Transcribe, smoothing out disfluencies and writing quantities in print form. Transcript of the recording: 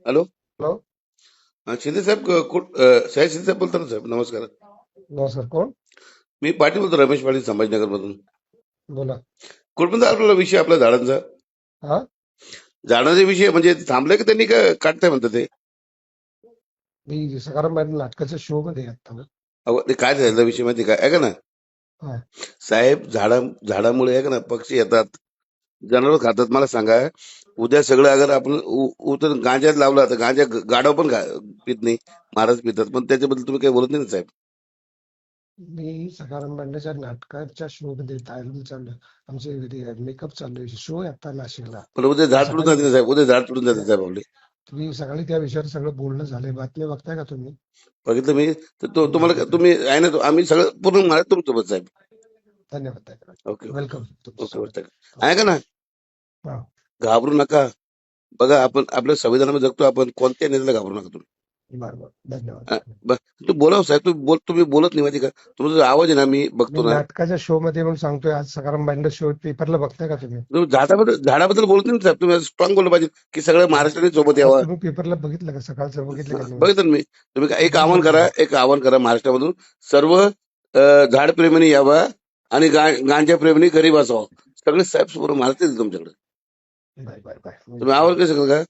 Hello. Hello. Shinde साहेब शाहीर शिंदे साहेब बोलता ना साहेब? नमस्कार. नमस्कार. कोण? मी पाटील बोलतो, रमेश पाटील, संभाजीनगर मधून. बोला. कुठपर्यंत आपल्याला विषय आपल्या झाडांचा हा. झाडांचा विषय म्हणजे थांबलाय की त्यांनी काय काढताय म्हणतात ते? मी सकाराम मॅडम नाटकाच्या शो मध्ये आहे आता. अहो, ते काय झालं विषय माहिती काय आहे का ना हा. साहेब? झाडामुळे आहे का ना पक्षी येतात, जनावर खातात. मला सांगा, उद्या सगळं अगर आपण उतर गांजात लावला तर गांजा गाडव पण पित नाही, महाराज पितात. पण त्याच्याबद्दल तुम्ही काही बोलत नाही ना साहेब? मी सकाराम मॅडमच्या नाटकाच्या शो मध्ये तयारी चालू आहे. आमचे मेकअप चालू आहे. शो आहे आता नाशिकला. पण उद्या मी झाड तुटून सकाळी जाते ना साहेब, उद्या झाड तुटून जाते त्या- साहेब आपले. तुम्ही सकाळी त्या विषयावर सगळं बोलणं झालंय. बातम्या बघताय का तुम्ही? बघितलं मी. तर तुम्हाला बघितलं. तुम्ही आहे ना, आम्ही सगळं पूर्ण महाराज तुमच्यासोबत साहेब. धन्यवाद. धन्यवाद. Okay okay. वेलकम ओके तुमच्यासोबत. ओके. आहे का ना? हा. घाबरू नका. बघा, आपण आपल्या संविधानामध्ये जगतो, आपण कोणत्या नेत्याला घाबरू नका तुम्ही. बरोबर. अ, धन्यवाद. तू बोला साहेब, तुम्ही बोलत नाही माहिती का? तुमचा जो आवाज आहे ना, मी मी बघतो ना. नाटकाच्या शो मध्ये म्हणून सांगतोय. आज सकाराम मॅडम शो पेपरला बघताय का तुम्ही? तुम्ही झाडाबद्दल बोलत नाही ना साहेब. तुम्ही स्ट्रॉंग बोललं पाहिजे की सगळं आज महाराष्ट्राने सोबत आज यावं. तुम्ही पेपरला बघितलं का? सकाळचं बघितलं का न्यूज? बघितलं ना मी. तुम्ही एक किती आवाहन करा, बघितलं? एक आवाहन करा महाराष्ट्रामधून सर्व झाड प्रेमींनी यावा आणि गांजा प्रेमींनी घरी बसावं. सगळे साहेब समोर महाराष्ट्र येतील तुमच्याकडे. Bye bye bye. तुम्ही आवाज कसं का?